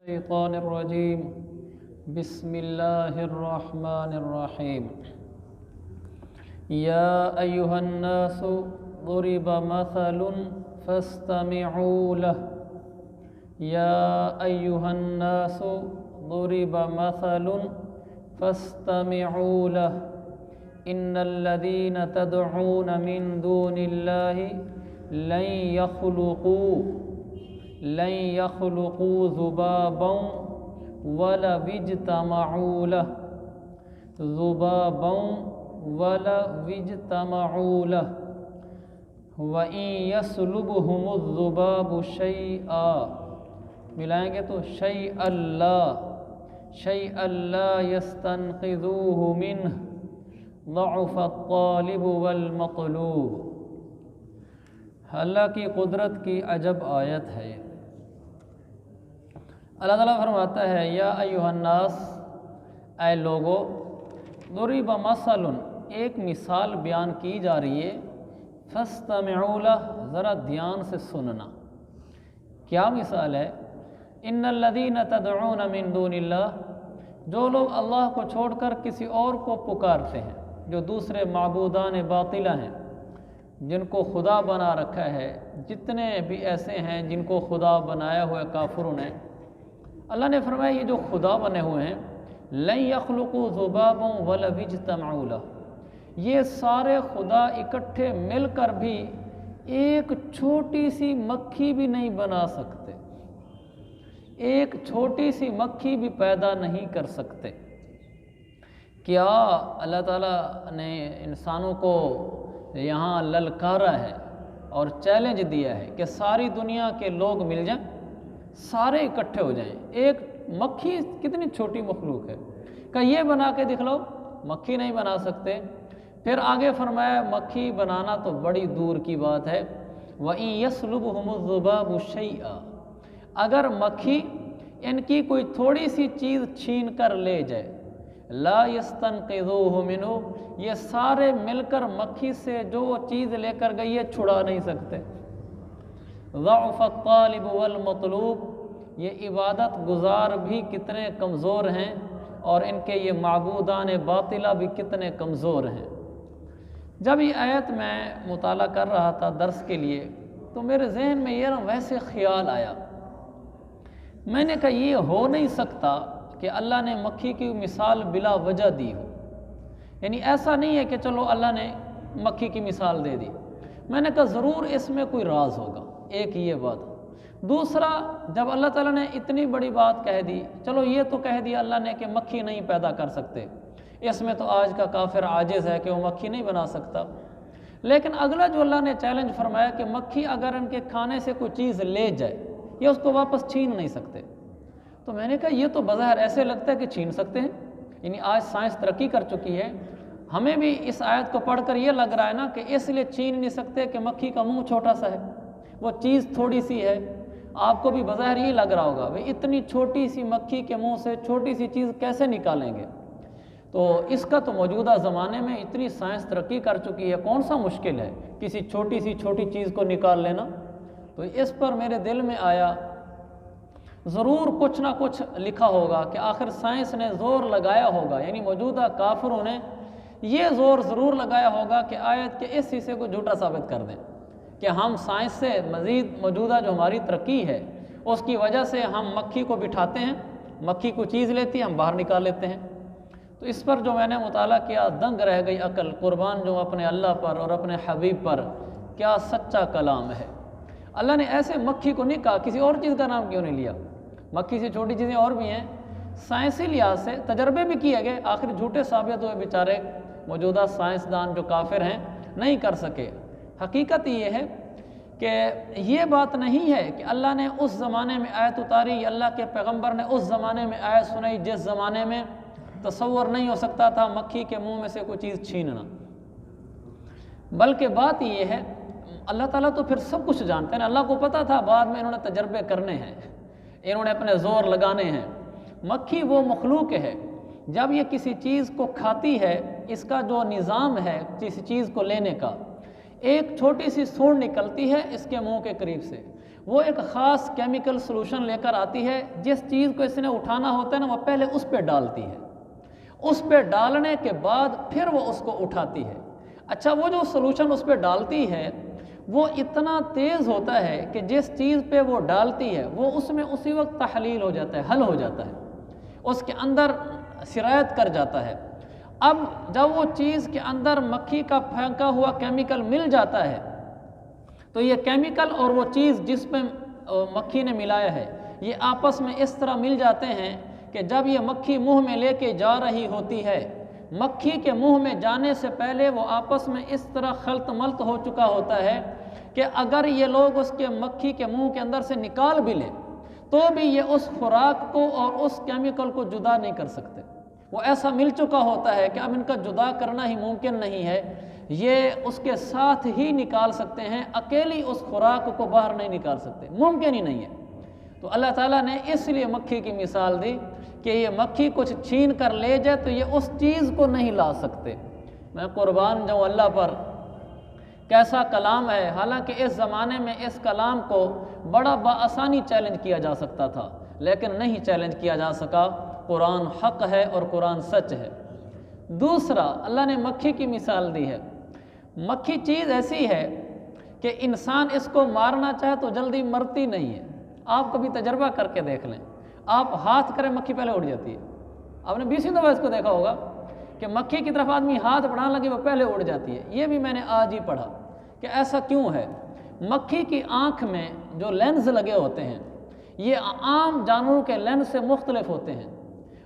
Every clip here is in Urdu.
الشيطان الرجيم بسم الله الرحمن الرحيم يا أيها الناس ضرب مثل فاستمعوا له يا أيها الناس ضرب مثل فاستمعوا له إن الذين تدعون من دون الله لن يخلقوا ذبابا ولو اجتمعوا له وإن يسلبهم الذباب شيئا ملائیں گے تو شيئا لا يستنقذوه منه ضعف الطالب والمطلوب۔ اللہ کی قدرت کی عجب آیت ہے۔ اللہ تعالیٰ فرماتا ہے یا ایھا الناس، اے لوگو، ضرب مثل، ایک مثال بیان کی جا رہی ہے، فاستمعوا لہ، ذرا دھیان سے سننا۔ کیا مثال ہے؟ ان الذین تدعون من دون اللہ، جو لوگ اللہ کو چھوڑ کر کسی اور کو پکارتے ہیں، جو دوسرے معبودان باطلہ ہیں، جن کو خدا بنا رکھا ہے، جتنے بھی ایسے ہیں جن کو خدا بنایا ہوا ہے کافروں نے، اللہ نے فرمایا یہ جو خدا بنے ہوئے ہیں، لن یخلقوا ذبابا ولو اجتمعوا لہ، یہ سارے خدا اکٹھے مل کر بھی ایک چھوٹی سی مکھی بھی نہیں بنا سکتے، ایک چھوٹی سی مکھی بھی پیدا نہیں کر سکتے۔ کیا اللہ تعالیٰ نے انسانوں کو یہاں للکارا ہے اور چیلنج دیا ہے کہ ساری دنیا کے لوگ مل جائیں، سارے اکٹھے ہو جائیں، ایک مکھی کتنی چھوٹی مخلوق ہے، کہ یہ بنا کے دکھلاؤ، مکھی نہیں بنا سکتے۔ پھر آگے فرمایا مکھی بنانا تو بڑی دور کی بات ہے، وَإِن يَسْلُبْهُمُ الذُّبَابُ شَيْئًا، اگر مکھی ان کی کوئی تھوڑی سی چیز چھین کر لے جائے، لا يستنقذوه منه، یہ سارے مل کر مکھی سے جو چیز لے کر گئی ہے چھڑا نہیں سکتے۔ ضعف الطالب والمطلوب، یہ عبادت گزار بھی کتنے کمزور ہیں اور ان کے یہ معبودان باطلہ بھی کتنے کمزور ہیں۔ جب یہ آیت میں مطالعہ کر رہا تھا درس کے لیے تو میرے ذہن میں یہ ویسے خیال آیا، میں نے کہا یہ ہو نہیں سکتا کہ اللہ نے مکھی کی مثال بلا وجہ دی ہو، یعنی ایسا نہیں ہے کہ چلو اللہ نے مکھی کی مثال دے دی۔ میں نے کہا ضرور اس میں کوئی راز ہوگا، ایک یہ بات۔ دوسرا، جب اللہ تعالیٰ نے اتنی بڑی بات کہہ دی، چلو یہ تو کہہ دیا اللہ نے کہ مکھی نہیں پیدا کر سکتے، اس میں تو آج کا کافر عاجز ہے کہ وہ مکھی نہیں بنا سکتا، لیکن اگلا جو اللہ نے چیلنج فرمایا کہ مکھی اگر ان کے کھانے سے کوئی چیز لے جائے یہ اس کو واپس چھین نہیں سکتے، تو میں نے کہا یہ تو بظاہر ایسے لگتا ہے کہ چھین سکتے ہیں، یعنی آج سائنس ترقی کر چکی ہے، ہمیں بھی اس آیت کو پڑھ کر یہ لگ رہا ہے نا کہ اس لیے چھین نہیں سکتے کہ مکھی کا منہ چھوٹا سا ہے، وہ چیز تھوڑی سی ہے۔ آپ کو بھی بظاہر یہ لگ رہا ہوگا بھئی اتنی چھوٹی سی مکھی کے منہ سے چھوٹی سی چیز کیسے نکالیں گے؟ تو اس کا تو موجودہ زمانے میں اتنی سائنس ترقی کر چکی ہے، کون سا مشکل ہے کسی چھوٹی چیز کو نکال لینا؟ تو اس پر میرے دل میں آیا ضرور کچھ نہ کچھ لکھا ہوگا کہ آخر سائنس نے زور لگایا ہوگا، یعنی موجودہ کافروں نے یہ زور ضرور لگایا ہوگا کہ آیت کے اس حصے کو جھوٹا ثابت کر دیں، کہ ہم سائنس سے مزید موجودہ جو ہماری ترقی ہے اس کی وجہ سے ہم مکھی کو بٹھاتے ہیں، مکھی کو چیز لیتی ہے ہم باہر نکال لیتے ہیں۔ تو اس پر جو میں نے مطالعہ کیا دنگ رہ گئی عقل، قربان جو اپنے اللہ پر اور اپنے حبیب پر، کیا سچا کلام ہے۔ اللہ نے ایسے مکھی کو نہیں کہا، کسی اور چیز کا نام کیوں نہیں لیا؟ مکھی سے چھوٹی چیزیں اور بھی ہیں، سائنسی لحاظ سے تجربے بھی کیے گئے، آخر جھوٹے ثابت ہوئے بیچارے موجودہ سائنسدان جو کافر ہیں، نہیں کر سکے۔ حقیقت یہ ہے کہ یہ بات نہیں ہے کہ اللہ نے اس زمانے میں آیت اتاری، اللہ کے پیغمبر نے اس زمانے میں آیت سنائی جس زمانے میں تصور نہیں ہو سکتا تھا مکھی کے منہ میں سے کوئی چیز چھیننا، بلکہ بات یہ ہے اللہ تعالیٰ تو پھر سب کچھ جانتے ہیں، اللہ کو پتہ تھا بعد میں انہوں نے تجربے کرنے ہیں، انہوں نے اپنے زور لگانے ہیں۔ مکھی وہ مخلوق ہے جب یہ کسی چیز کو کھاتی ہے، اس کا جو نظام ہے کسی چیز کو لینے کا، ایک چھوٹی سی سوڑ نکلتی ہے اس کے منہ کے قریب سے، وہ ایک خاص کیمیکل سلوشن لے کر آتی ہے، جس چیز کو اس نے اٹھانا ہوتا ہے نا وہ پہلے اس پہ ڈالتی ہے، اس پہ ڈالنے کے بعد پھر وہ اس کو اٹھاتی ہے۔ اچھا وہ جو سلوشن اس پہ ڈالتی ہے وہ اتنا تیز ہوتا ہے کہ جس چیز پہ وہ ڈالتی ہے وہ اس میں اسی وقت تحلیل ہو جاتا ہے، حل ہو جاتا ہے، اس کے اندر سرایت کر جاتا ہے۔ اب جب وہ چیز کے اندر مکھی کا پھینکا ہوا کیمیکل مل جاتا ہے تو یہ کیمیکل اور وہ چیز جس پہ مکھی نے ملایا ہے یہ آپس میں اس طرح مل جاتے ہیں کہ جب یہ مکھی منہ میں لے کے جا رہی ہوتی ہے، مکھی کے منہ میں جانے سے پہلے وہ آپس میں اس طرح خلط ملط ہو چکا ہوتا ہے کہ اگر یہ لوگ اس کے مکھی کے منہ کے اندر سے نکال بھی لیں تو بھی یہ اس خوراک کو اور اس کیمیکل کو جدا نہیں کر سکتے۔ وہ ایسا مل چکا ہوتا ہے کہ اب ان کا جدا کرنا ہی ممکن نہیں ہے، یہ اس کے ساتھ ہی نکال سکتے ہیں، اکیلی اس خوراک کو باہر نہیں نکال سکتے، ممکن ہی نہیں ہے۔ تو اللہ تعالیٰ نے اس لیے مکھی کی مثال دی کہ یہ مکھی کچھ چھین کر لے جائے تو یہ اس چیز کو نہیں لا سکتے۔ میں قربان جاؤں اللہ پر، کیسا کلام ہے، حالانکہ اس زمانے میں اس کلام کو بڑا بآسانی چیلنج کیا جا سکتا تھا لیکن نہیں چیلنج کیا جا سکا۔ قرآن حق ہے اور قرآن سچ ہے۔ دوسرا اللہ نے مکھی کی مثال دی ہے۔ مکھی چیز ایسی ہے کہ انسان اس کو مارنا چاہے تو جلدی مرتی نہیں ہے۔ آپ کبھی تجربہ کر کے دیکھ لیں، آپ ہاتھ کریں مکھی پہلے اڑ جاتی ہے۔ آپ نے 20 دفعہ اس کو دیکھا ہوگا کہ مکھی کی طرف آدمی ہاتھ بڑھانے لگے وہ پہلے اڑ جاتی ہے۔ یہ بھی میں نے آج ہی پڑھا کہ ایسا کیوں ہے۔ مکھی کی آنکھ میں جو لینز لگے ہوتے ہیں یہ عام جانوروں کے لینز سے مختلف ہوتے ہیں،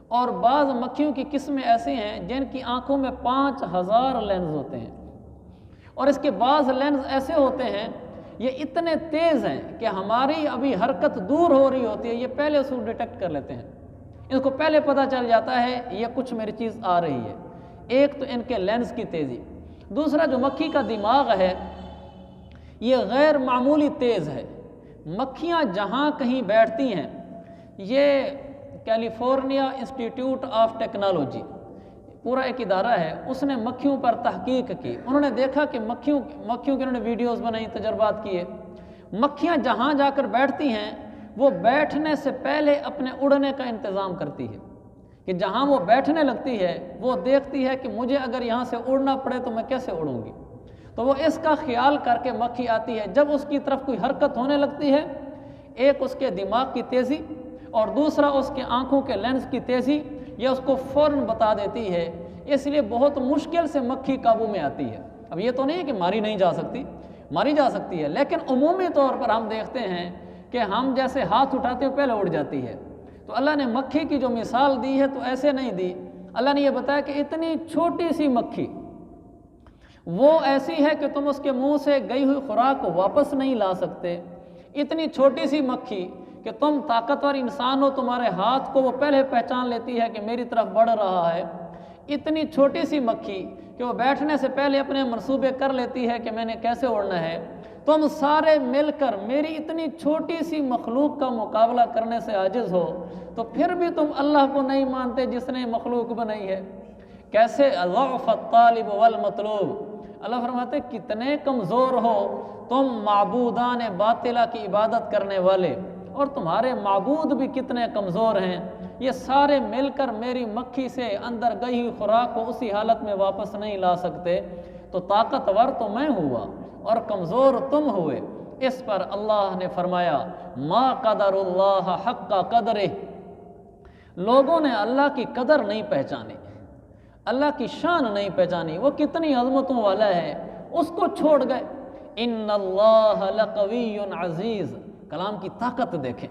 اور بعض مکھیوں کی قسمیں ایسی ہیں جن کی آنکھوں میں 5000 لینز ہوتے ہیں، اور اس کے بعض لینز ایسے ہوتے ہیں یہ اتنے تیز ہیں کہ ہماری ابھی حرکت دور ہو رہی ہوتی ہے یہ پہلے اس کو ڈیٹیکٹ کر لیتے ہیں، اس کو پہلے پتہ چل جاتا ہے یہ کچھ میری چیز آ رہی ہے۔ ایک تو ان کے لینز کی تیزی، دوسرا جو مکھی کا دماغ ہے یہ غیر معمولی تیز ہے۔ مکھیاں جہاں کہیں بیٹھتی ہیں، یہ کیلیفورنیا انسٹیٹیوٹ آف ٹیکنالوجی پورا ایک ادارہ ہے، اس نے مکھیوں پر تحقیق کی، انہوں نے دیکھا کہ مکھیوں کی انہوں نے ویڈیوز بنائی، تجربات کیے۔ مکھیاں جہاں جا کر بیٹھتی ہیں وہ بیٹھنے سے پہلے اپنے اڑنے کا انتظام کرتی ہے کہ جہاں وہ بیٹھنے لگتی ہے وہ دیکھتی ہے کہ مجھے اگر یہاں سے اڑنا پڑے تو میں کیسے اڑوں گی، تو وہ اس کا خیال کر کے مکھی آتی ہے۔ جب اس کی طرف کوئی حرکت ہونے لگتی ہے، ایک اس کے دماغ کی تیزی اور دوسرا اس کے آنکھوں کے لینز کی تیزی یہ اس کو فوراً بتا دیتی ہے، اس لیے بہت مشکل سے مکھی قابو میں آتی ہے۔ اب یہ تو نہیں ہے کہ ماری نہیں جا سکتی، ماری جا سکتی ہے، لیکن عمومی طور پر ہم دیکھتے ہیں کہ ہم جیسے ہاتھ اٹھاتے ہیں پہلے اڑ جاتی ہے۔ تو اللہ نے مکھی کی جو مثال دی ہے تو ایسے نہیں دی، اللہ نے یہ بتایا کہ اتنی چھوٹی سی مکھی وہ ایسی ہے کہ تم اس کے منہ سے گئی ہوئی خوراک کو واپس نہیں لا سکتے، اتنی چھوٹی سی مکھی کہ تم طاقتور انسان ہو، تمہارے ہاتھ کو وہ پہلے پہچان لیتی ہے کہ میری طرف بڑھ رہا ہے، اتنی چھوٹی سی مکھی کہ وہ بیٹھنے سے پہلے اپنے منصوبے کر لیتی ہے کہ میں نے کیسے اڑنا ہے۔ تم سارے مل کر میری اتنی چھوٹی سی مخلوق کا مقابلہ کرنے سے عاجز ہو تو پھر بھی تم اللہ کو نہیں مانتے جس نے مخلوق بنائی ہے۔ کیسے ضعف الطالب والمطلوب، اللہ فرماتے کتنے کمزور ہو تم معبودان باطلہ کی عبادت کرنے والے، اور تمہارے معبود بھی کتنے کمزور ہیں، یہ سارے مل کر میری مکھی سے اندر گئی ہوئی خوراک کو اسی حالت میں واپس نہیں لا سکتے، تو طاقتور تو میں ہوا اور کمزور تم ہوئے۔ اس پر اللہ نے فرمایا ما قدر اللہ حق قدرہ، لوگوں نے اللہ کی قدر نہیں پہچانی، اللہ کی شان نہیں پہچانی، وہ کتنی عظمتوں والا ہے، اس کو چھوڑ گئے۔ ان اللہ لقوی عزیز، کلام کی طاقت دیکھیں۔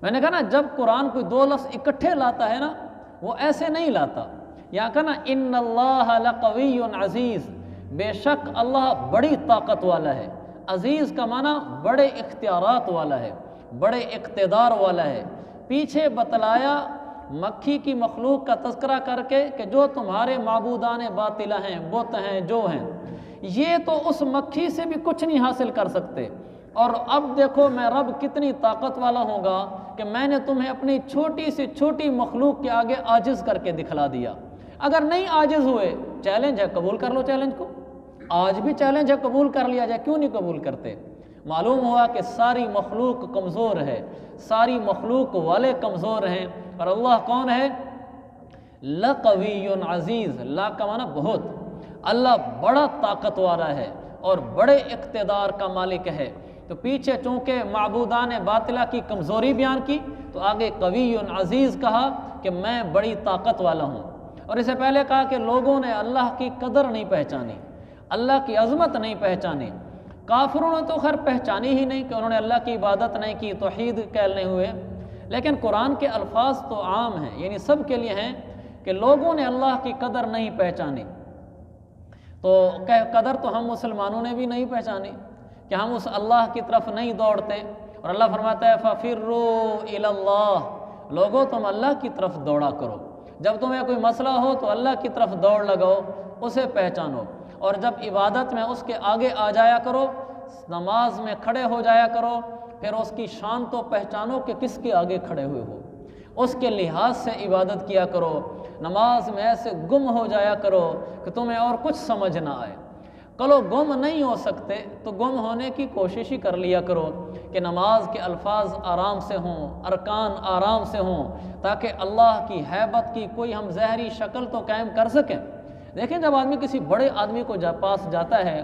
میں نے کہا نا جب قرآن کوئی دو لفظ اکٹھے لاتا ہے نا وہ ایسے نہیں لاتا، یہاں کہا نا ان اللہ لقوی عزیز، بے شک اللہ بڑی طاقت والا ہے، عزیز کا معنی بڑے اختیارات والا ہے، بڑے اقتدار والا ہے۔ پیچھے بتلایا مکھی کی مخلوق کا تذکرہ کر کے کہ جو تمہارے معبودان باطلہ ہیں، بت ہیں، جو ہیں، یہ تو اس مکھی سے بھی کچھ نہیں حاصل کر سکتے، اور اب دیکھو میں رب کتنی طاقت والا ہوں گا کہ میں نے تمہیں اپنی چھوٹی سی چھوٹی مخلوق کے آگے عاجز کر کے دکھلا دیا۔ اگر نہیں عاجز ہوئے، چیلنج ہے، قبول کر لو چیلنج کو، آج بھی چیلنج ہے، قبول کر لیا جائے، کیوں نہیں قبول کرتے؟ معلوم ہوا کہ ساری مخلوق کمزور ہے، ساری مخلوق والے کمزور ہیں، اور اللہ کون ہے؟ لقوی عزیز، لا کا معنی بہت، اللہ بڑا طاقت والا ہے اور بڑے اقتدار کا مالک ہے۔ تو پیچھے چونکہ معبودان باطلہ کی کمزوری بیان کی تو آگے قوی عزیز کہا کہ میں بڑی طاقت والا ہوں، اور اسے پہلے کہا کہ لوگوں نے اللہ کی قدر نہیں پہچانی، اللہ کی عظمت نہیں پہچانی۔ کافروں نے تو خیر پہچانی ہی نہیں کہ انہوں نے اللہ کی عبادت نہیں کی، توحید کہلنے ہوئے، لیکن قرآن کے الفاظ تو عام ہیں، یعنی سب کے لیے ہیں کہ لوگوں نے اللہ کی قدر نہیں پہچانی۔ تو قدر تو ہم مسلمانوں نے بھی نہیں پہچانی کہ ہم اس اللہ کی طرف نہیں دوڑتے، اور اللہ فرماتا ہے فَفِرُّوا إِلَى اللَّهِ، لوگوں تم اللہ کی طرف دوڑا کرو، جب تمہیں کوئی مسئلہ ہو تو اللہ کی طرف دوڑ لگاؤ، اسے پہچانو، اور جب عبادت میں اس کے آگے آ جایا کرو، نماز میں کھڑے ہو جایا کرو، پھر اس کی شان تو پہچانو کہ کس کے آگے کھڑے ہوئے ہو، اس کے لحاظ سے عبادت کیا کرو، نماز میں ایسے گم ہو جایا کرو کہ تمہیں اور کچھ سمجھ نہ آئے۔ کلو گم نہیں ہو سکتے تو گم ہونے کی کوشش ہی کر لیا کرو کہ نماز کے الفاظ آرام سے ہوں، ارکان آرام سے ہوں، تاکہ اللہ کی ہیبت کی کوئی ہم ظاہری شکل تو قائم کر سکیں۔ دیکھیں جب آدمی کسی بڑے آدمی کو پاس جاتا ہے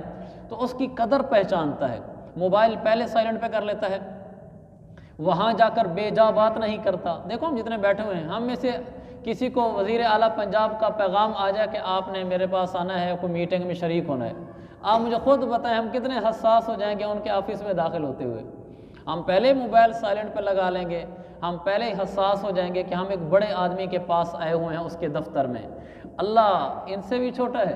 تو اس کی قدر پہچانتا ہے، موبائل پہلے سائلنٹ پہ کر لیتا ہے، وہاں جا کر بے جا بات نہیں کرتا۔ دیکھو ہم جتنے بیٹھے ہوئے ہیں، ہم میں سے کسی کو وزیر اعلیٰ پنجاب کا پیغام آ جائے کہ آپ نے میرے پاس آنا ہے، کوئی میٹنگ میں شریک ہونا ہے، آپ مجھے خود بتائیں ہم کتنے حساس ہو جائیں گے ان کے آفس میں داخل ہوتے ہوئے۔ ہم پہلے موبائل سائلنٹ پہ لگا لیں گے، ہم پہلے ہی حساس ہو جائیں گے کہ ہم ایک بڑے آدمی کے پاس آئے ہوئے ہیں اس کے دفتر میں۔ اللہ ان سے بھی چھوٹا ہے،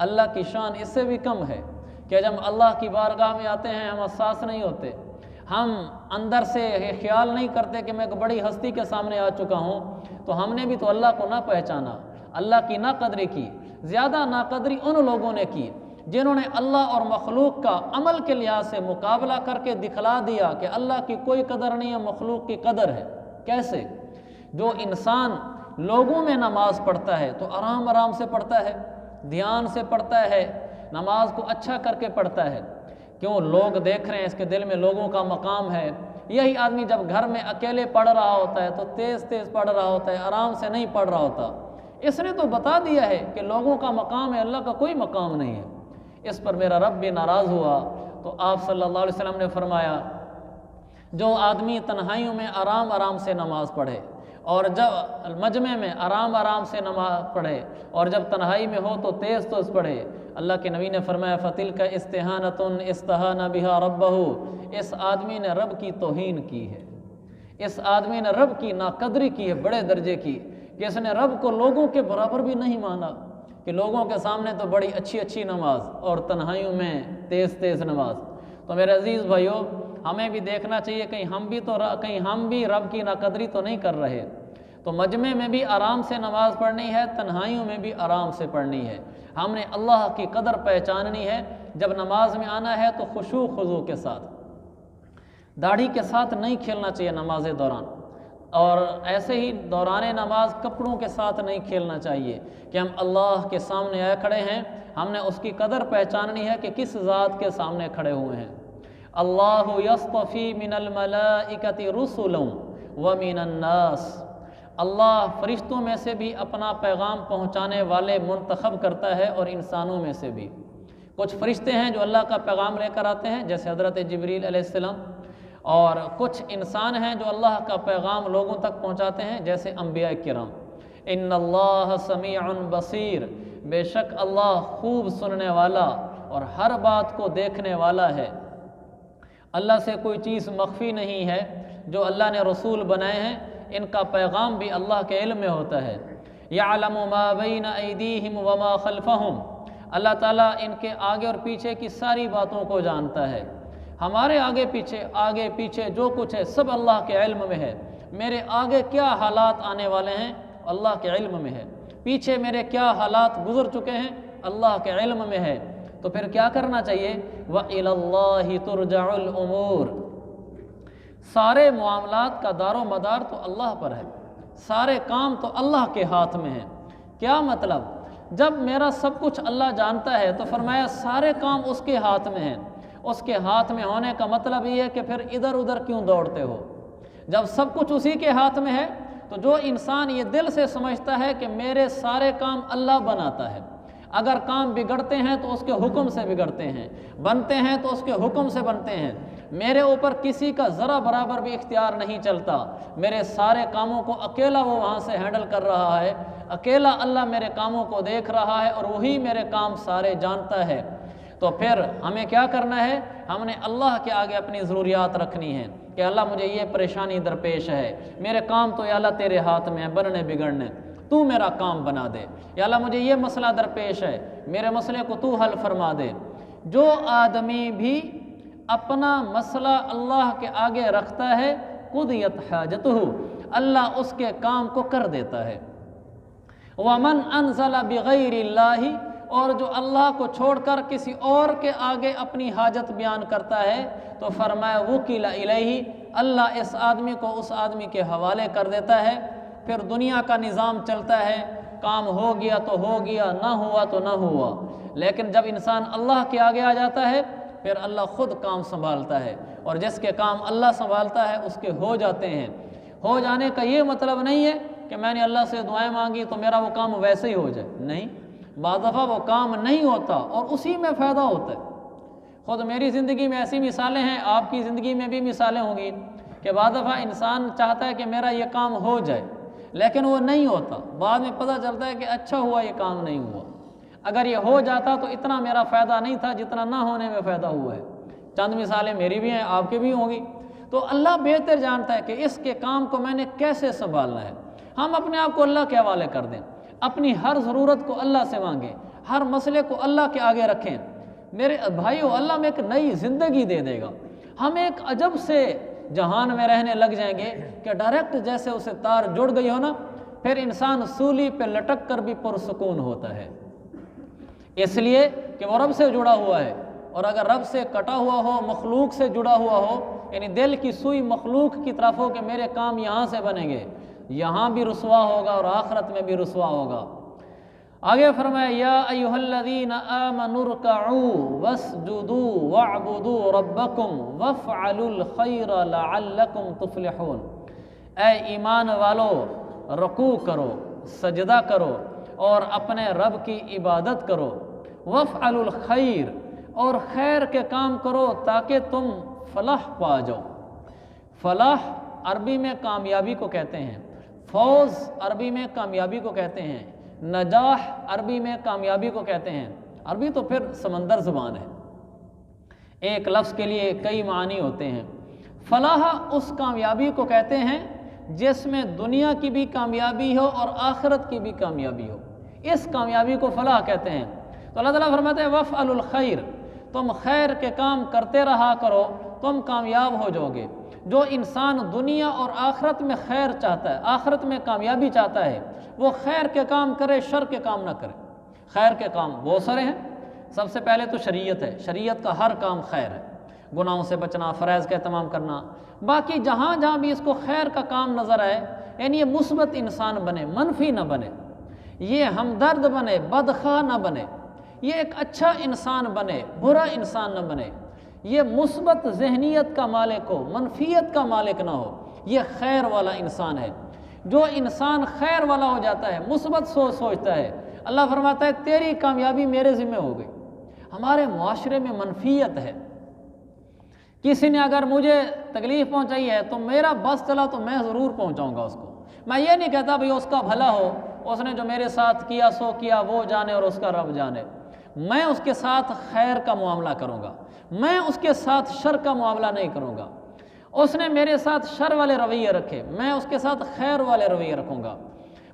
اللہ کی شان اس سے بھی کم ہے کہ جب اللہ کی بارگاہ میں آتے ہیں ہم حساس نہیں ہوتے، ہم اندر سے یہ خیال نہیں کرتے کہ میں ایک بڑی ہستی کے سامنے آ چکا ہوں، تو ہم نے بھی تو اللہ کو نہ پہچانا، اللہ کی ناقدری کی۔ زیادہ ناقدری ان لوگوں نے کی جنہوں نے اللہ اور مخلوق کا عمل کے لحاظ سے مقابلہ کر کے دکھلا دیا کہ اللہ کی کوئی قدر نہیں ہے، مخلوق کی قدر ہے۔ کیسے؟ جو انسان لوگوں میں نماز پڑھتا ہے تو آرام آرام سے پڑھتا ہے، دھیان سے پڑھتا ہے، نماز کو اچھا کر کے پڑھتا ہے، کیوں؟ لوگ دیکھ رہے ہیں، اس کے دل میں لوگوں کا مقام ہے۔ یہی آدمی جب گھر میں اکیلے پڑھ رہا ہوتا ہے تو تیز تیز پڑھ رہا ہوتا ہے، آرام سے نہیں پڑھ رہا ہوتا۔ اس نے تو بتا دیا ہے کہ لوگوں کا مقام ہے، اللہ کا کوئی مقام نہیں ہے، اس پر میرا رب بھی ناراض ہوا۔ تو آپ صلی اللہ علیہ وسلم نے فرمایا جو آدمی تنہائیوں میں آرام آرام سے نماز پڑھے اور جب مجمع میں آرام آرام سے نماز پڑھے اور جب تنہائی میں ہو تو تیز تیز پڑھے، اللہ کے نبی نے فرمایا فَتِلْكَ اسْتِحَانَةٌ اسْتَحَانَ بِهَا رَبَّهُ، اس آدمی نے رب کی توہین کی ہے، اس آدمی نے رب کی ناقدری کی ہے بڑے درجے کی، کہ اس نے رب کو لوگوں کے برابر بھی نہیں مانا، کہ لوگوں کے سامنے تو بڑی اچھی اچھی نماز اور تنہائیوں میں تیز تیز نماز۔ تو میرے عزیز بھائیو، ہمیں بھی دیکھنا چاہیے کہیں ہم بھی رب کی ناقدری تو نہیں کر رہے۔ تو مجمع میں بھی آرام سے نماز پڑھنی ہے، تنہائیوں میں بھی آرام سے پڑھنی ہے۔ ہم نے اللہ کی قدر پہچاننی ہے۔ جب نماز میں آنا ہے تو خشوع خضوع کے ساتھ، داڑھی کے ساتھ نہیں کھیلنا چاہیے نماز دوران، اور ایسے ہی دوران نماز کپڑوں کے ساتھ نہیں کھیلنا چاہیے کہ ہم اللہ کے سامنے آئے کھڑے ہیں، ہم نے اس کی قدر پہچاننی ہے کہ کس ذات کے سامنے کھڑے ہوئے ہیں۔ اللہ یصطفی من الملائکۃ رسلا ومن الناس، اللہ فرشتوں میں سے بھی اپنا پیغام پہنچانے والے منتخب کرتا ہے اور انسانوں میں سے بھی۔ کچھ فرشتے ہیں جو اللہ کا پیغام لے کر آتے ہیں جیسے حضرت جبریل علیہ السلام، اور کچھ انسان ہیں جو اللہ کا پیغام لوگوں تک پہنچاتے ہیں جیسے انبیاء کرام۔ ان اللہ سمیع بصیر، بے شک اللہ خوب سننے والا اور ہر بات کو دیکھنے والا ہے۔ اللہ سے کوئی چیز مخفی نہیں ہے، جو اللہ نے رسول بنائے ہیں ان کا پیغام بھی اللہ کے علم میں ہوتا ہے۔ یعلم ما بین ایدیہم وما خلفہم، اللہ تعالیٰ ان کے آگے اور پیچھے کی ساری باتوں کو جانتا ہے۔ ہمارے آگے پیچھے جو کچھ ہے سب اللہ کے علم میں ہے۔ میرے آگے کیا حالات آنے والے ہیں اللہ کے علم میں ہے، پیچھے میرے کیا حالات گزر چکے ہیں اللہ کے علم میں ہے۔ تو پھر کیا کرنا چاہیے؟ وَإِلَى اللَّهِ تُرْجَعُ الْأُمُورِ، سارے معاملات کا دار و مدار تو اللہ پر ہے، سارے کام تو اللہ کے ہاتھ میں ہیں۔ کیا مطلب؟ جب میرا سب کچھ اللہ جانتا ہے تو فرمایا سارے کام اس کے ہاتھ میں ہیں، اس کے ہاتھ میں ہونے کا مطلب یہ ہے کہ پھر ادھر ادھر کیوں دوڑتے ہو؟ جب سب کچھ اسی کے ہاتھ میں ہے تو جو انسان یہ دل سے سمجھتا ہے کہ میرے سارے کام اللہ بناتا ہے، اگر کام بگڑتے ہیں تو اس کے حکم سے بگڑتے ہیں، بنتے ہیں تو اس کے حکم سے بنتے ہیں، میرے اوپر کسی کا ذرا برابر بھی اختیار نہیں چلتا، میرے سارے کاموں کو اکیلا وہ وہاں سے ہینڈل کر رہا ہے، اکیلا اللہ میرے کاموں کو دیکھ رہا ہے اور وہی میرے کام سارے جانتا ہے، تو پھر ہمیں کیا کرنا ہے؟ ہم نے اللہ کے آگے اپنی ضروریات رکھنی ہیں کہ اللہ مجھے یہ پریشانی درپیش ہے، میرے کام تو یا اللہ تیرے ہاتھ میں ہے بننے بگڑنے، تو میرا کام بنا دے، یا اللہ مجھے یہ مسئلہ درپیش ہے، میرے مسئلے کو تو حل فرما دے۔ جو آدمی بھی اپنا مسئلہ اللہ کے آگے رکھتا ہے قضیت حاجتہ، اللہ اس کے کام کو کر دیتا ہے۔ وَمَنْ أَنزَلَ بِغَيْرِ اللَّهِ، اور جو اللہ کو چھوڑ کر کسی اور کے آگے اپنی حاجت بیان کرتا ہے تو فرمایا وکیل الیہ، اللہ اس آدمی کو اس آدمی کے حوالے کر دیتا ہے، پھر دنیا کا نظام چلتا ہے، کام ہو گیا تو ہو گیا، نہ ہوا تو نہ ہوا، لیکن جب انسان اللہ کے آگے آ جاتا ہے پھر اللہ خود کام سنبھالتا ہے، اور جس کے کام اللہ سنبھالتا ہے اس کے ہو جاتے ہیں۔ ہو جانے کا یہ مطلب نہیں ہے کہ میں نے اللہ سے دعائیں مانگی تو میرا وہ کام ویسے ہی ہو جائے، نہیں، بعض دفعہ وہ کام نہیں ہوتا اور اسی میں فائدہ ہوتا ہے۔ خود میری زندگی میں ایسی مثالیں ہیں، آپ کی زندگی میں بھی مثالیں ہوں گی کہ بعض دفعہ انسان چاہتا ہے کہ میرا یہ کام ہو جائے لیکن وہ نہیں ہوتا، بعد میں پتہ چلتا ہے کہ اچھا ہوا یہ کام نہیں ہوا، اگر یہ ہو جاتا تو اتنا میرا فائدہ نہیں تھا جتنا نہ ہونے میں فائدہ ہوا ہے۔ چند مثالیں میری بھی ہیں، آپ کی بھی ہوں گی۔ تو اللہ بہتر جانتا ہے کہ اس کے کام کو میں نے کیسے سنبھالنا ہے۔ ہم اپنے آپ کو اللہ کے حوالے کر دیں، اپنی ہر ضرورت کو اللہ سے مانگیں، ہر مسئلے کو اللہ کے آگے رکھیں۔ میرے بھائیو، اللہ میں ایک نئی زندگی دے دے گا، ہم ایک عجب سے جہان میں رہنے لگ جائیں گے کہ ڈائریکٹ جیسے اسے تار جڑ گئی ہو نا، پھر انسان سولی پہ لٹک کر بھی پرسکون ہوتا ہے، اس لیے کہ وہ رب سے جڑا ہوا ہے، اور اگر رب سے کٹا ہوا ہو، مخلوق سے جڑا ہوا ہو، یعنی دل کی سوئی مخلوق کی طرف ہو کہ میرے کام یہاں سے بنیں گے، یہاں بھی رسوا ہوگا اور آخرت میں بھی رسوا ہوگا۔ آگے فرمایا یا ایھا الذین آمنوا ارکعوا واسجدوا واعبدوا ربکم وافعلوا الخیر لعلکم تفلحون، اے ایمان والو رکوع کرو، سجدہ کرو اور اپنے رب کی عبادت کرو، وافعلوا الخیر، اور خیر کے کام کرو تاکہ تم فلاح پا جاؤ۔ فلاح عربی میں کامیابی کو کہتے ہیں، فوز عربی میں کامیابی کو کہتے ہیں، نجاح عربی میں کامیابی کو کہتے ہیں۔ عربی تو پھر سمندر زبان ہے، ایک لفظ کے لیے کئی معنی ہوتے ہیں۔ فلاح اس کامیابی کو کہتے ہیں جس میں دنیا کی بھی کامیابی ہو اور آخرت کی بھی کامیابی ہو، اس کامیابی کو فلاح کہتے ہیں۔ تو اللہ تعالیٰ فرماتے ہیں وَافْعَلُوا الْخَيْرَ، تم خیر کے کام کرتے رہا کرو، تم کامیاب ہو جاؤ گے۔ جو انسان دنیا اور آخرت میں خیر چاہتا ہے، آخرت میں کامیابی چاہتا ہے، وہ خیر کے کام کرے، شر کے کام نہ کرے۔ خیر کے کام بہت سارے ہیں، سب سے پہلے تو شریعت ہے، شریعت کا ہر کام خیر ہے، گناہوں سے بچنا، فرائض کا اہتمام کرنا، باقی جہاں جہاں بھی اس کو خیر کا کام نظر آئے، یعنی یہ مثبت انسان بنے، منفی نہ بنے، یہ ہمدرد بنے، بدخواہ نہ بنے، یہ ایک اچھا انسان بنے، برا انسان نہ بنے، یہ مثبت ذہنیت کا مالک ہو، منفیت کا مالک نہ ہو، یہ خیر والا انسان ہے۔ جو انسان خیر والا ہو جاتا ہے، مثبت سوچتا ہے، اللہ فرماتا ہے تیری کامیابی میرے ذمہ ہو گئی۔ ہمارے معاشرے میں منفیت ہے، کسی نے اگر مجھے تکلیف پہنچائی ہے تو میرا بس چلا تو میں ضرور پہنچاؤں گا اس کو، میں یہ نہیں کہتا بھئی اس کا بھلا ہو، اس نے جو میرے ساتھ کیا سو کیا، وہ جانے اور اس کا رب جانے، میں اس کے ساتھ خیر کا معاملہ کروں گا، میں اس کے ساتھ شر کا معاملہ نہیں کروں گا۔ اس نے میرے ساتھ شر والے رویے رکھے، میں اس کے ساتھ خیر والے رویے رکھوں گا،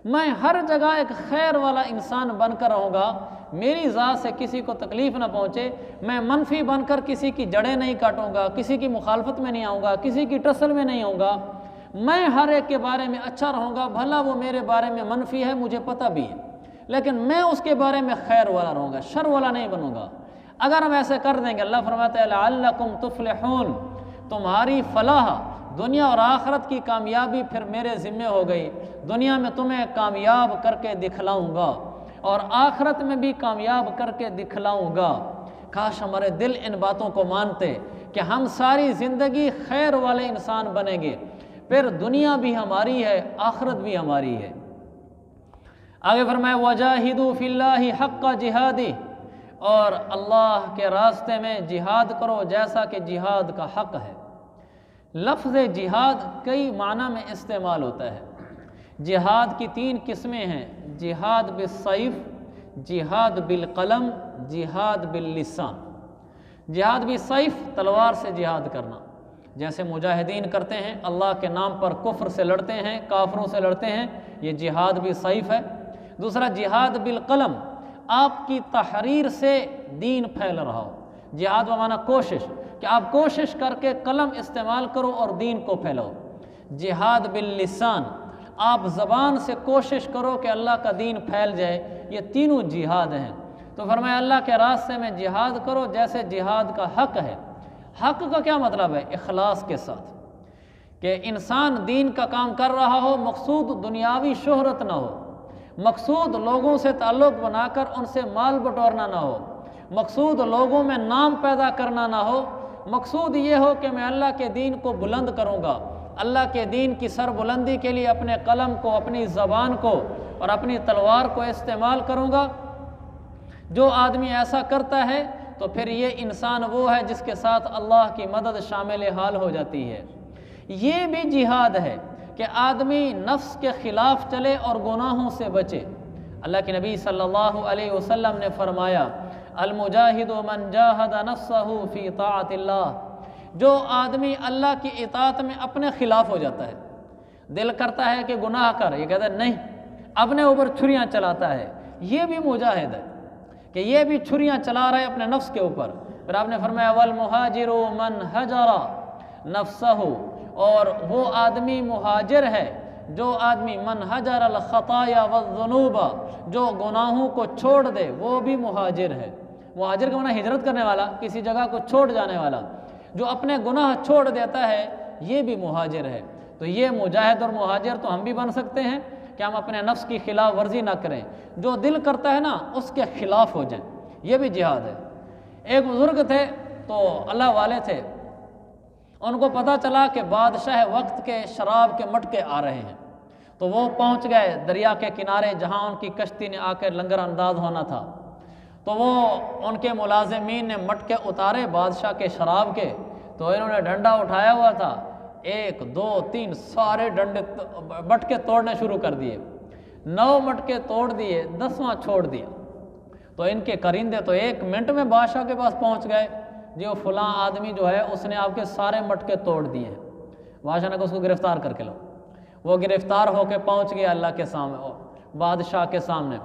میں ہر جگہ ایک خیر والا انسان بن کر رہوں گا، میری ذات سے کسی کو تکلیف نہ پہنچے، میں منفی بن کر کسی کی جڑیں نہیں کاٹوں گا، کسی کی مخالفت میں نہیں آؤں گا، کسی کی ٹسل میں نہیں آؤں گا، میں ہر ایک کے بارے میں اچھا رہوں گا، بھلا وہ میرے بارے میں منفی ہے مجھے پتہ بھی ہے، لیکن میں اس کے بارے میں خیر والا رہوں گا، شر والا نہیں بنوں گا۔ اگر ہم ایسے کر دیں گے، اللہ فرماتا ہے لعلکم تفلحون، تمہاری فلاح، دنیا اور آخرت کی کامیابی پھر میرے ذمہ ہو گئی، دنیا میں تمہیں کامیاب کر کے دکھلاؤں گا اور آخرت میں بھی کامیاب کر کے دکھلاؤں گا۔ کاش ہمارے دل ان باتوں کو مانتے کہ ہم ساری زندگی خیر والے انسان بنیں گے، پھر دنیا بھی ہماری ہے، آخرت بھی ہماری ہے۔ آگے فرمایا وَجَاهِدُوا فِي اللَّهِ حَقَّ جِهَادِهِ، اور اللہ کے راستے میں جہاد کرو جیسا کہ جہاد کا حق ہے۔ لفظ جہاد کئی معنی میں استعمال ہوتا ہے۔ جہاد کی 3 قسمیں ہیں، جہاد بالسیف، جہاد بالقلم، جہاد باللسان۔ جہاد بالسیف تلوار سے جہاد کرنا، جیسے مجاہدین کرتے ہیں، اللہ کے نام پر کفر سے لڑتے ہیں، کافروں سے لڑتے ہیں، یہ جہاد بالسیف ہے۔ دوسرا جہاد بالقلم، آپ کی تحریر سے دین پھیل رہا ہو۔ جہاد بمعنی کوشش، کہ آپ کوشش کر کے قلم استعمال کرو اور دین کو پھیلاؤ۔ جہاد باللسان، آپ زبان سے کوشش کرو کہ اللہ کا دین پھیل جائے۔ یہ تینوں جہاد ہیں۔ تو فرمایا اللہ کے راستے میں جہاد کرو جیسے جہاد کا حق ہے۔ حق کا کیا مطلب ہے؟ اخلاص کے ساتھ، کہ انسان دین کا کام کر رہا ہو، مقصود دنیاوی شہرت نہ ہو، مقصود لوگوں سے تعلق بنا کر ان سے مال بٹورنا نہ ہو، مقصود لوگوں میں نام پیدا کرنا نہ ہو، مقصود یہ ہو کہ میں اللہ کے دین کو بلند کروں گا، اللہ کے دین کی سر بلندی کے لیے اپنے قلم کو، اپنی زبان کو اور اپنی تلوار کو استعمال کروں گا۔ جو آدمی ایسا کرتا ہے تو پھر یہ انسان وہ ہے جس کے ساتھ اللہ کی مدد شامل حال ہو جاتی ہے۔ یہ بھی جہاد ہے کہ آدمی نفس کے خلاف چلے اور گناہوں سے بچے۔ اللہ کے نبی صلی اللہ علیہ وسلم نے فرمایا المجاہد من جاہد نفسہ فی طاعت اللہ، جو آدمی اللہ کی اطاعت میں اپنے خلاف ہو جاتا ہے، دل کرتا ہے کہ گناہ کر، یہ کہتا ہے نہیں، اپنے اوپر چھریاں چلاتا ہے، یہ بھی مجاہد ہے کہ یہ بھی چھریاں چلا رہا ہے اپنے نفس کے اوپر۔ پھر آپ نے فرمایا والمہاجر من ہجر نفسہ، اور وہ آدمی مہاجر ہے جو آدمی من ہجر الخطایا والذنوب، جو گناہوں کو چھوڑ دے، وہ بھی مہاجر ہے۔ مہاجر کا معنی ہجرت کرنے والا، کسی جگہ کو چھوڑ جانے والا، جو اپنے گناہ چھوڑ دیتا ہے یہ بھی مہاجر ہے۔ تو یہ مجاہد اور مہاجر تو ہم بھی بن سکتے ہیں کہ ہم اپنے نفس کی خلاف ورزی نہ کریں، جو دل کرتا ہے نا اس کے خلاف ہو جائیں، یہ بھی جہاد ہے۔ ایک بزرگ تھے تو اللہ والے تھے، ان کو پتہ چلا کہ بادشاہ وقت کے شراب کے مٹکے آ رہے ہیں، تو وہ پہنچ گئے دریا کے کنارے جہاں ان کی کشتی نے آ کے لنگر انداز ہونا تھا۔ تو وہ ان کے ملازمین نے مٹکے اتارے بادشاہ کے شراب کے، تو انہوں نے ڈنڈا اٹھایا ہوا تھا، 1 2 3 سارے ڈنڈے مٹکے توڑنے شروع کر دیے، 9 مٹکے توڑ دیے، 10واں چھوڑ دیا۔ تو ان کے کرندے تو 1 منٹ میں بادشاہ کے پاس پہنچ گئے، جو فلاں آدمی جو ہے اس نے آپ کے سارے مٹکے توڑ دیے ہیں، بادشاہ نے کہا اس کو گرفتار کر کے لاؤ۔ وہ گرفتار ہو کے پہنچ گیا اللہ کے سامنے، بادشاہ کے سامنے۔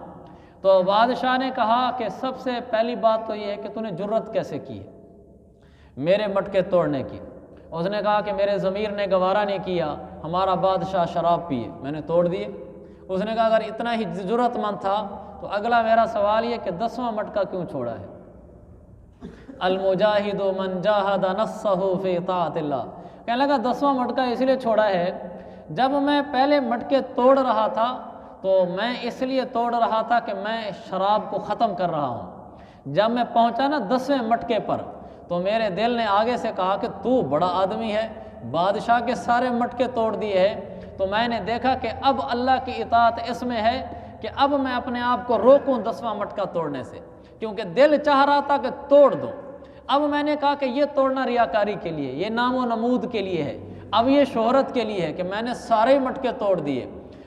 تو بادشاہ نے کہا کہ سب سے پہلی بات تو یہ ہے کہ تو نے جرت کیسے کی ہے میرے مٹکے توڑنے کی؟ اس نے کہا کہ میرے ضمیر نے گوارا نہیں کیا، ہمارا بادشاہ شراب پیے، میں نے توڑ دیے۔ اس نے کہا اگر اتنا ہی جرت مند تھا تو اگلا میرا سوال یہ کہ 10واں مٹکا کیوں چھوڑا ہے؟ المجاہد من جاہد نفسہ فی طاعت اللہ، کہنے لگا 10واں مٹکا اس لیے چھوڑا ہے، جب میں پہلے مٹکے توڑ رہا تھا تو میں اس لیے توڑ رہا تھا کہ میں شراب کو ختم کر رہا ہوں۔ جب میں پہنچا نا 10ویں مٹکے پر تو میرے دل نے آگے سے کہا کہ تو بڑا آدمی ہے، بادشاہ کے سارے مٹکے توڑ دیے ہیں۔ تو میں نے دیکھا کہ اب اللہ کی اطاعت اس میں ہے کہ اب میں اپنے آپ کو روکوں 10واں مٹکا توڑنے سے، کیونکہ دل چاہ رہا تھا کہ توڑ دوں۔ اب میں نے کہا کہ یہ توڑنا ریاکاری کے لیے، یہ نام و نمود کے لیے ہے، اب یہ شہرت کے لیے ہے کہ میں نے سارے مٹکے توڑ دیے۔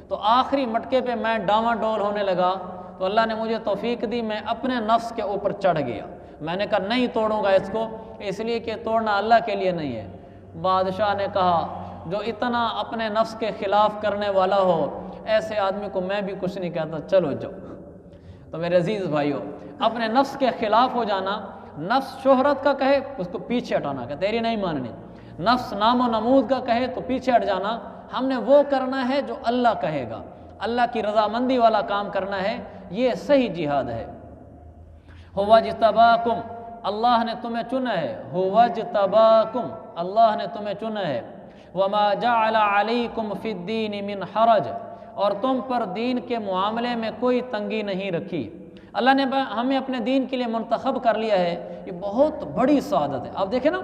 تو آخری مٹکے پہ میں ڈاواں ڈول ہونے لگا تو اللہ نے مجھے توفیق دی، میں اپنے نفس کے اوپر چڑھ گیا۔ میں نے کہا نہیں توڑوں گا اس کو، اس لیے کہ توڑنا اللہ کے لیے نہیں ہے۔ بادشاہ نے کہا جو اتنا اپنے نفس کے خلاف کرنے والا ہو ایسے آدمی کو میں بھی کچھ نہیں کہتا، چلو جاؤ۔ تو میرے عزیز بھائیو، اپنے نفس کے خلاف ہو جانا، نفس شہرت کا کہے اس کو پیچھے ہٹانا کہ تیری نہیں ماننی، نفس نام و نمود کا کہے تو پیچھے ہٹ جانا۔ ہم نے وہ کرنا ہے جو اللہ کہے گا، اللہ کی رضامندی والا کام کرنا ہے، یہ صحیح جہاد ہے۔ ہوا جتباکم، اللہ نے تمہیں چنا ہے، ہوا جتباکم، اللہ نے تمہیں چنا ہے۔ وما جعل علیکم فی الدین من حرج، اور تم پر دین کے معاملے میں کوئی تنگی نہیں رکھی۔ اللہ نے ہمیں اپنے دین کے لیے منتخب کر لیا ہے، یہ بہت بڑی سعادت ہے۔ اب دیکھیں نا،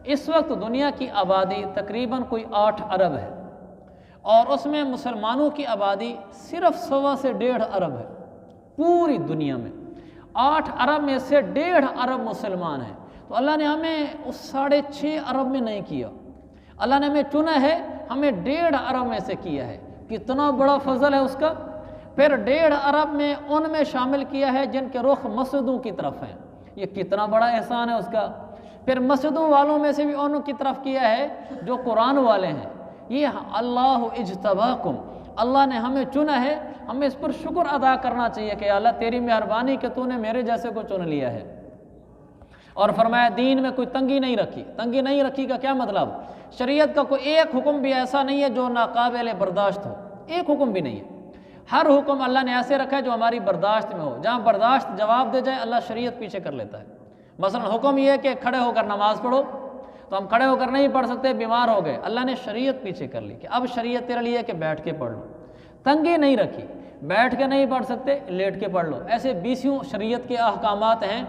اس وقت دنیا کی آبادی تقریباً کوئی 8 ارب ہے، اور اس میں مسلمانوں کی آبادی صرف 1.25 سے 1.5 ارب ہے پوری دنیا میں۔ 8 ارب میں سے 1.5 ارب مسلمان ہیں، تو اللہ نے ہمیں اس 6.5 ارب میں نہیں کیا، اللہ نے ہمیں چنا ہے، ہمیں 1.5 ارب میں سے کیا ہے۔ کتنا بڑا فضل ہے اس کا۔ پھر 1.5 ارب میں ان میں شامل کیا ہے جن کے رخ مسجدوں کی طرف ہیں، یہ کتنا بڑا احسان ہے اس کا۔ پھر مسجدوں والوں میں سے بھی ان کی طرف کیا ہے جو قرآن والے ہیں۔ یہ اللہ اجتباکم، اللہ نے ہمیں چنا ہے، ہمیں اس پر شکر ادا کرنا چاہیے کہ اللہ تیری مہربانی کہ تو نے میرے جیسے کو چن لیا ہے۔ اور فرمایا دین میں کوئی تنگی نہیں رکھی۔ تنگی نہیں رکھی کا کیا مطلب؟ شریعت کا کوئی ایک حکم بھی ایسا نہیں ہے جو ناقابل برداشت ہو، ایک حکم بھی نہیں ہے۔ ہر حکم اللہ نے ایسے رکھا ہے جو ہماری برداشت میں ہو، جہاں برداشت جواب دے جائے اللہ شریعت پیچھے کر لیتا ہے۔ مثلا حکم یہ ہے کہ کھڑے ہو کر نماز پڑھو، تو ہم کھڑے ہو کر نہیں پڑھ سکتے، بیمار ہو گئے، اللہ نے شریعت پیچھے کر لی کہ اب شریعت تیرے لیے کہ بیٹھ کے پڑھ لو۔ تنگی نہیں رکھی، بیٹھ کے نہیں پڑھ سکتے لیٹ کے پڑھ لو۔ ایسے 20 شریعت کے احکامات ہیں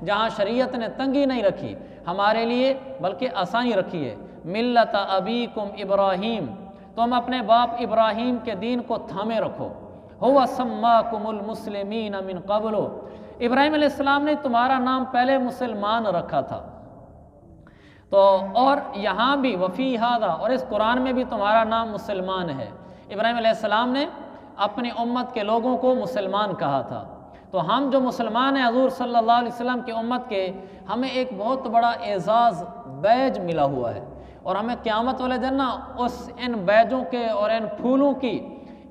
جہاں شریعت نے تنگی نہیں رکھی ہمارے لیے بلکہ آسانی رکھی ہے۔ ملت ابیکم ابراہیم، تم اپنے باپ ابراہیم کے دین کو تھامے رکھو۔ ہوا سماکم المسلمین من قبل، ابراہیم علیہ السلام نے تمہارا نام پہلے مسلمان رکھا تھا، تو اور یہاں بھی وفی ھذا، اور اس قرآن میں بھی تمہارا نام مسلمان ہے۔ ابراہیم علیہ السلام نے اپنی امت کے لوگوں کو مسلمان کہا تھا، تو ہم جو مسلمان ہیں حضور صلی اللہ علیہ وسلم کی امت کے، ہمیں ایک بہت بڑا اعزاز بیج ملا ہوا ہے، اور ہمیں قیامت والے دن نا ان بیجوں کے اور ان پھولوں کی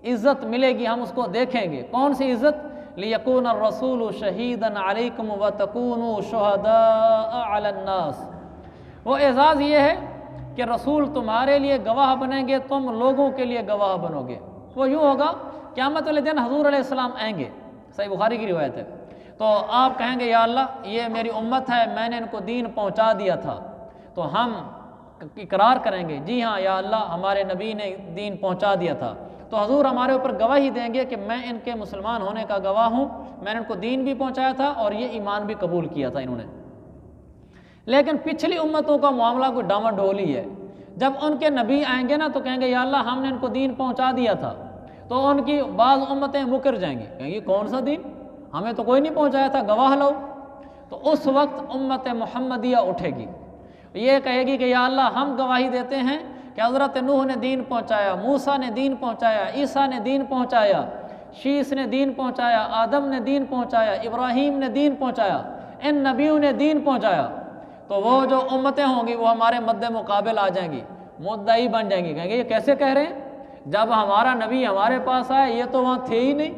عزت ملے گی، ہم اس کو دیکھیں گے۔ کون سی عزت؟ لیکون الرسول شہیدا علیکم وتکونوا شہداء علی الناس، وہ اعزاز یہ ہے کہ رسول تمہارے لیے گواہ بنیں گے، تم لوگوں کے لیے گواہ بنو گے۔ وہ یوں ہوگا قیامت والے دن حضور علیہ السلام آئیں گے، صحیح بخاری کی روایت ہے، تو آپ کہیں گے یا اللہ یہ میری امت ہے، میں نے ان کو دین پہنچا دیا تھا، تو ہم اقرار کریں گے جی ہاں یا اللہ ہمارے نبی نے دین پہنچا دیا تھا، تو حضور ہمارے اوپر گواہی دیں گے کہ میں ان کے مسلمان ہونے کا گواہ ہوں، میں نے ان کو دین بھی پہنچایا تھا اور یہ ایمان بھی قبول کیا تھا انہوں نے۔ لیکن پچھلی امتوں کا معاملہ کوئی ڈاما ڈولی ہے، جب ان کے نبی آئیں گے نا تو کہیں گے یا اللہ ہم نے ان کو دین پہنچا دیا تھا، تو ان کی بعض امتیں مکر جائیں گی، کہیں گی کون سا دین، ہمیں تو کوئی نہیں پہنچایا تھا، گواہ لاؤ۔ تو اس وقت امت محمدیہ اٹھے گی، یہ کہے گی کہ یا اللہ ہم گواہی دیتے ہیں کہ حضرت نوح نے دین پہنچایا، موسیٰ نے دین پہنچایا، عیسیٰ نے دین پہنچایا، شیس نے دین پہنچایا، آدم نے دین پہنچایا، ابراہیم نے دین پہنچایا، ان نبیوں نے دین پہنچایا۔ تو وہ جو امتیں ہوں گی وہ ہمارے مد مقابل آ جائیں گی، مدعی بن جائیں گی، کہیں گے یہ کیسے کہہ رہے ہیں، جب ہمارا نبی ہمارے پاس آئے یہ تو وہاں تھے ہی نہیں،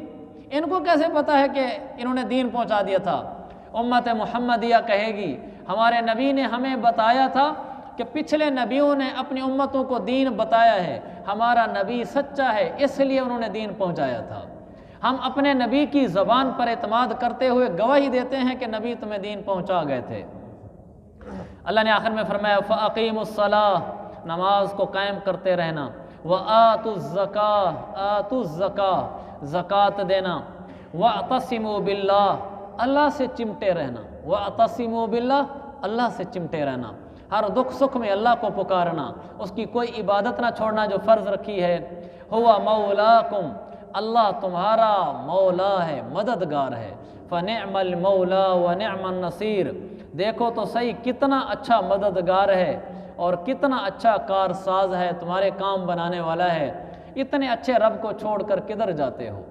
ان کو کیسے پتہ ہے کہ انہوں نے دین پہنچا دیا تھا۔ امت محمدیہ کہے گی ہمارے نبی نے ہمیں بتایا تھا کہ پچھلے نبیوں نے اپنی امتوں کو دین بتایا ہے، ہمارا نبی سچا ہے اس لیے انہوں نے دین پہنچایا تھا۔ ہم اپنے نبی کی زبان پر اعتماد کرتے ہوئے گواہی دیتے ہیں کہ نبی تمہیں دین پہنچا گئے تھے۔ اللہ نے آخر میں فرمایا فَأَقِيمُوا الصَّلَاةَ، نماز کو قائم کرتے رہنا، وَآتُوا الزَّكَاةَ، آتُوا الزَّكَاةَ، زکوٰۃ دینا، وَاعْتَصِمُوا بِاللَّهِ، اللہ سے چمٹے رہنا، وَاعْتَصِمُوا بِاللَّهِ، اللہ سے چمٹے رہنا، ہر دکھ سکھ میں اللہ کو پکارنا، اس کی کوئی عبادت نہ چھوڑنا جو فرض رکھی ہے۔ ہوا مولاکم، اللہ تمہارا مولا ہے، مددگار ہے، فنعم المولا ونعم النصیر، دیکھو تو صحیح کتنا اچھا مددگار ہے اور کتنا اچھا کارساز ہے، تمہارے کام بنانے والا ہے، اتنے اچھے رب کو چھوڑ کر کدھر جاتے ہو۔